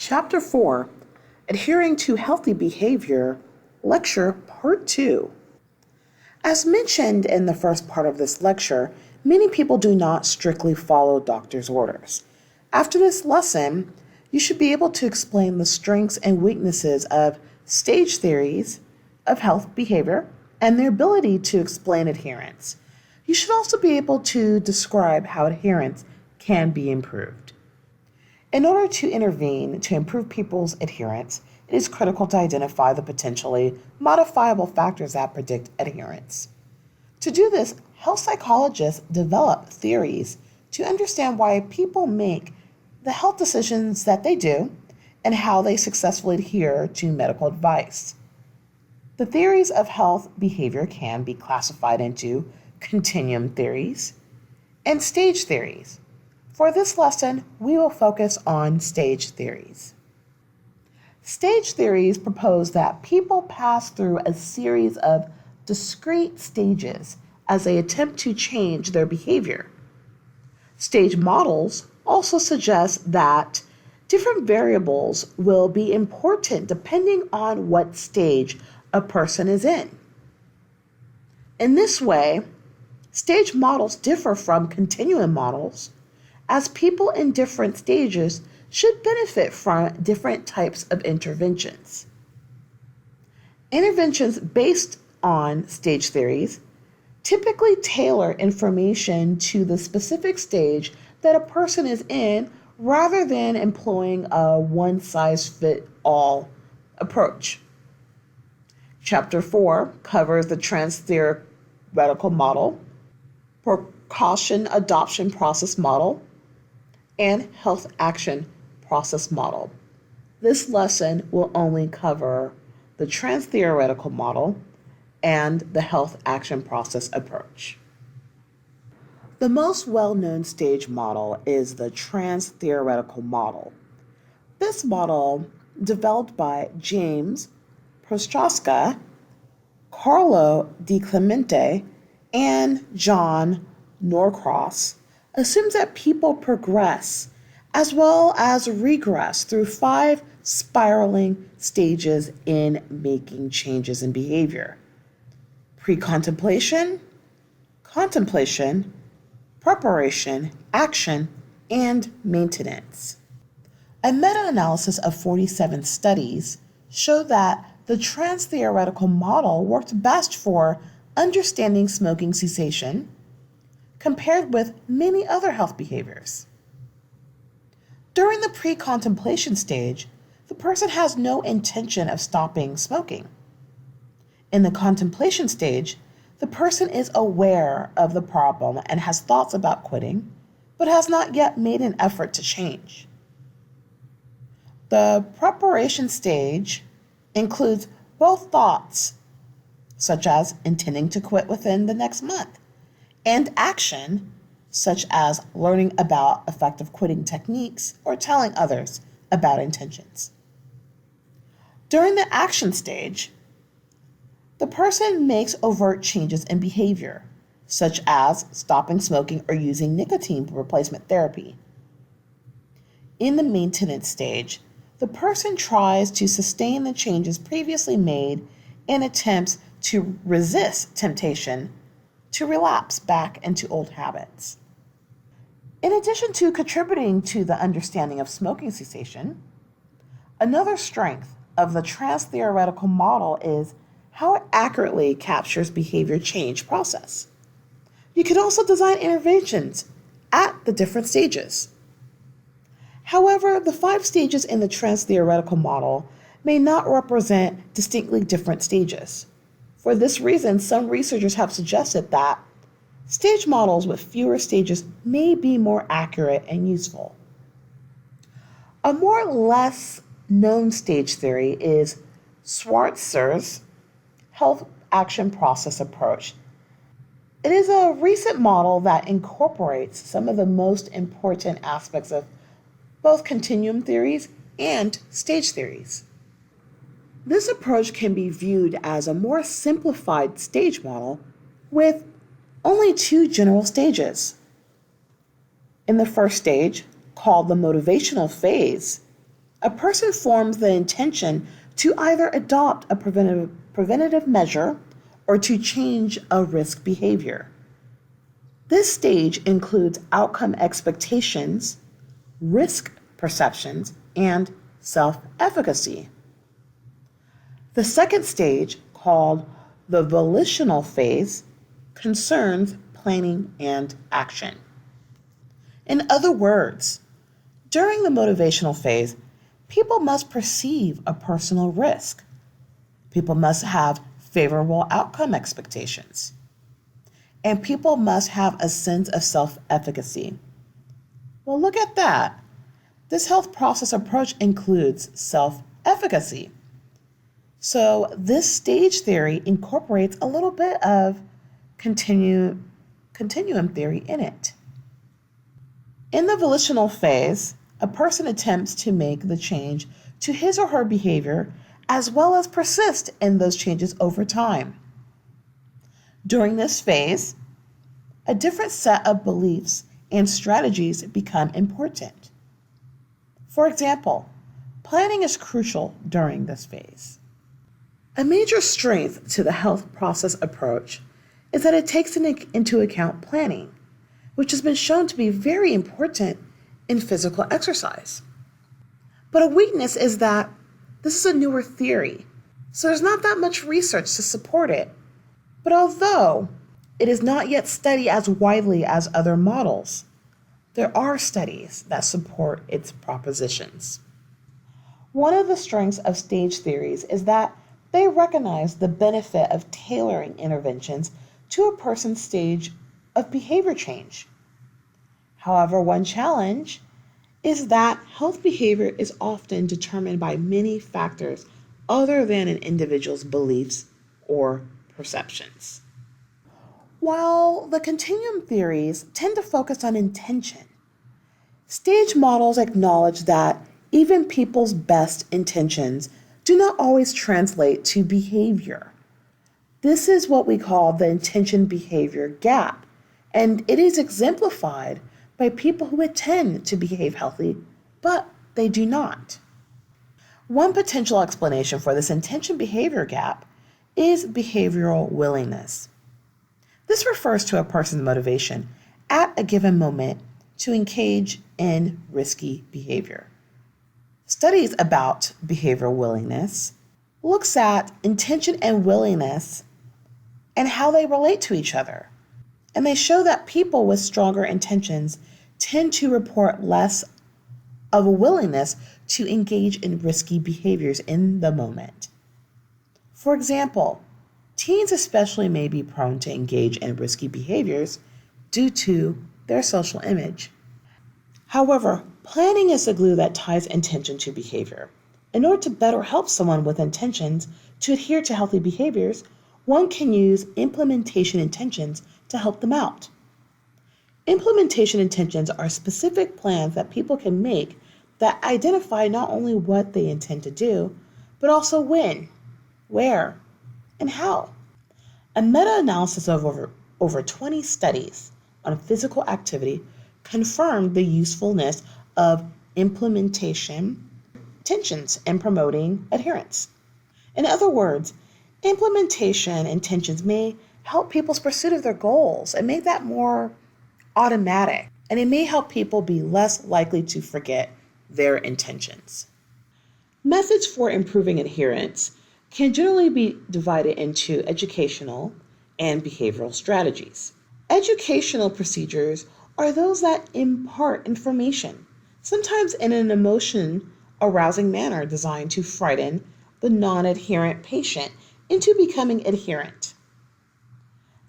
Chapter 4, Adhering to Healthy Behavior, Lecture Part 2. As mentioned in the first part of this lecture, many people do not strictly follow doctor's orders. After this lesson, you should be able to explain the strengths and weaknesses of stage theories of health behavior and their ability to explain adherence. You should also be able to describe how adherence can be improved. In order to intervene to improve people's adherence, it is critical to identify the potentially modifiable factors that predict adherence. To do this, health psychologists develop theories to understand why people make the health decisions that they do and how they successfully adhere to medical advice. The theories of health behavior can be classified into continuum theories and stage theories. For this lesson, we will focus on stage theories. Stage theories propose that people pass through a series of discrete stages as they attempt to change their behavior. Stage models also suggest that different variables will be important depending on what stage a person is in. In this way, stage models differ from continuum models, as people in different stages should benefit from different types of interventions. Interventions based on stage theories typically tailor information to the specific stage that a person is in rather than employing a one-size-fits-all approach. Chapter 4 covers the trans-theoretical model, precaution adoption process model, and health action process model. This lesson will only cover the trans-theoretical model and the health action process approach. The most well-known stage model is the trans-theoretical model. This model, developed by James Prochaska, Carlo Di Clemente, and John Norcross, assumes that people progress as well as regress through 5 spiraling stages in making changes in behavior: pre-contemplation, contemplation, preparation, action, and maintenance. A meta-analysis of 47 studies showed that the trans-theoretical model worked best for understanding smoking cessation compared with many other health behaviors. During the pre-contemplation stage, the person has no intention of stopping smoking. In the contemplation stage, the person is aware of the problem and has thoughts about quitting, but has not yet made an effort to change. The preparation stage includes both thoughts, such as intending to quit within the next month, and action, such as learning about effective quitting techniques or telling others about intentions. During the action stage, the person makes overt changes in behavior, such as stopping smoking or using nicotine replacement therapy. In the maintenance stage, the person tries to sustain the changes previously made and attempts to resist temptation to relapse back into old habits. In addition to contributing to the understanding of smoking cessation, another strength of the trans-theoretical model is how it accurately captures behavior change process. You can also design interventions at the different stages. However, the 5 stages in the trans-theoretical model may not represent distinctly different stages. For this reason, some researchers have suggested that stage models with fewer stages may be more accurate and useful. A more or less known stage theory is Schwarzer's health action process approach. It is a recent model that incorporates some of the most important aspects of both continuum theories and stage theories. This approach can be viewed as a more simplified stage model with only 2 general stages. In the first stage, called the motivational phase, A person forms the intention to either adopt a preventative measure or to change a risk behavior. This stage includes outcome expectations, risk perceptions, and self-efficacy. The second stage, called the volitional phase, concerns planning and action. In other words, during the motivational phase, people must perceive a personal risk. People must have favorable outcome expectations. And people must have a sense of self-efficacy. Well, look at that. This health process approach includes self-efficacy. So this stage theory incorporates a little bit of continuum theory in it. In the volitional phase, a person attempts to make the change to his or her behavior as well as persist in those changes over time. During this phase, a different set of beliefs and strategies become important. For example, planning is crucial during this phase. A major strength to the health process approach is that it takes into account planning, which has been shown to be very important in physical exercise. But a weakness is that this is a newer theory, so there's not that much research to support it. But although it is not yet studied as widely as other models, there are studies that support its propositions. One of the strengths of stage theories is that they recognize the benefit of tailoring interventions to a person's stage of behavior change. However, one challenge is that health behavior is often determined by many factors other than an individual's beliefs or perceptions. While the continuum theories tend to focus on intention, stage models acknowledge that even people's best intentions do not always translate to behavior. This is what we call the intention-behavior gap, and it is exemplified by people who intend to behave healthy, but they do not. One potential explanation for this intention-behavior gap is behavioral willingness. This refers to a person's motivation at a given moment to engage in risky behavior. Studies about behavioral willingness looks at intention and willingness and how they relate to each other. And they show that people with stronger intentions tend to report less of a willingness to engage in risky behaviors in the moment. For example, teens especially may be prone to engage in risky behaviors due to their social image. However, planning is the glue that ties intention to behavior. In order to better help someone with intentions to adhere to healthy behaviors, one can use implementation intentions to help them out. Implementation intentions are specific plans that people can make that identify not only what they intend to do, but also when, where, and how. A meta-analysis of over 20 studies on physical activity confirmed the usefulness of implementation intentions in promoting adherence. In other words, implementation intentions may help people's pursuit of their goals and make that more automatic, and it may help people be less likely to forget their intentions. Methods for improving adherence can generally be divided into educational and behavioral strategies. Educational procedures are those that impart information, sometimes in an emotion-arousing manner designed to frighten the non-adherent patient into becoming adherent.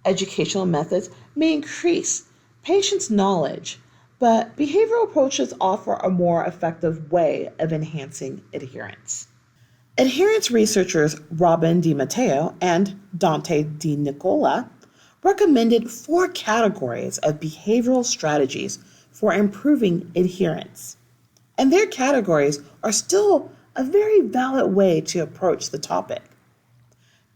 Educational methods may increase patients' knowledge, but behavioral approaches offer a more effective way of enhancing adherence. Adherence researchers Robin DiMatteo and Dante Di Nicola recommended 4 categories of behavioral strategies for improving adherence. And their categories are still a very valid way to approach the topic.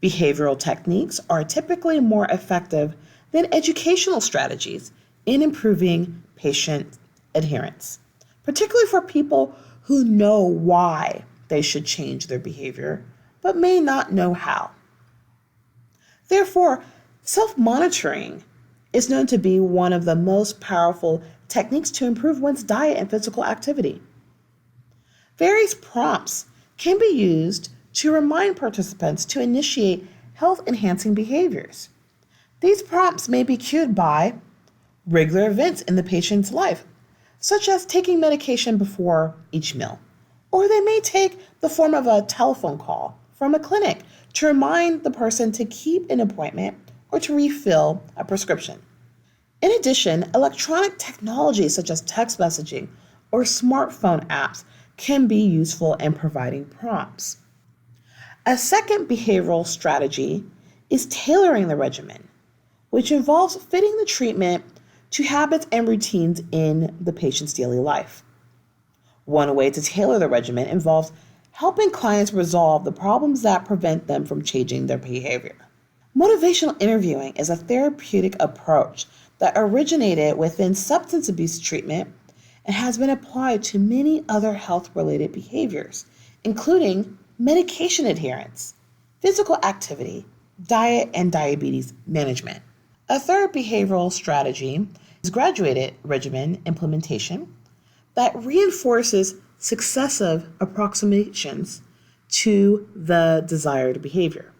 Behavioral techniques are typically more effective than educational strategies in improving patient adherence, particularly for people who know why they should change their behavior, but may not know how. Therefore, self-monitoring is known to be one of the most powerful techniques to improve one's diet and physical activity. Various prompts can be used to remind participants to initiate health-enhancing behaviors. These prompts may be cued by regular events in the patient's life, such as taking medication before each meal, or they may take the form of a telephone call from a clinic to remind the person to keep an appointment or to refill a prescription. In addition, electronic technology such as text messaging or smartphone apps can be useful in providing prompts. A second behavioral strategy is tailoring the regimen, which involves fitting the treatment to habits and routines in the patient's daily life. One way to tailor the regimen involves helping clients resolve the problems that prevent them from changing their behavior. Motivational interviewing is a therapeutic approach that originated within substance abuse treatment and has been applied to many other health-related behaviors, including medication adherence, physical activity, diet, and diabetes management. A third behavioral strategy is graduated regimen implementation that reinforces successive approximations to the desired behavior.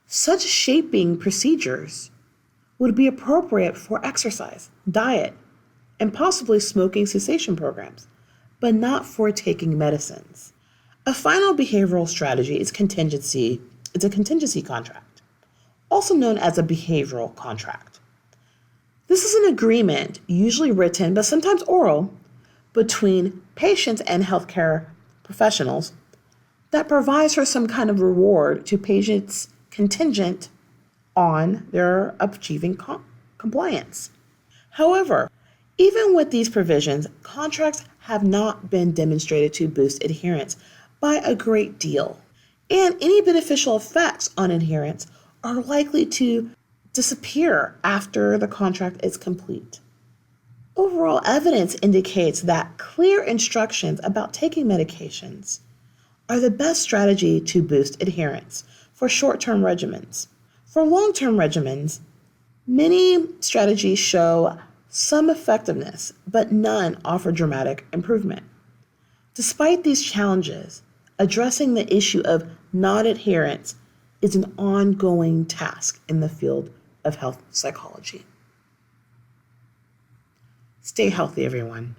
Such shaping procedures would be appropriate for exercise, diet, and possibly smoking cessation programs, but not for taking medicines. A final behavioral strategy is contingency. It's a contingency contract, also known as a behavioral contract. This is an agreement, usually written but sometimes oral, between patients and healthcare professionals that provides for some kind of reward to patients contingent on their achieving compliance. However, even with these provisions, contracts have not been demonstrated to boost adherence by a great deal, and any beneficial effects on adherence are likely to disappear after the contract is complete. Overall evidence indicates that clear instructions about taking medications are the best strategy to boost adherence for short-term regimens. For long-term regimens, many strategies show some effectiveness, but none offer dramatic improvement. Despite these challenges, addressing the issue of non-adherence is an ongoing task in the field of health psychology. Stay healthy, everyone.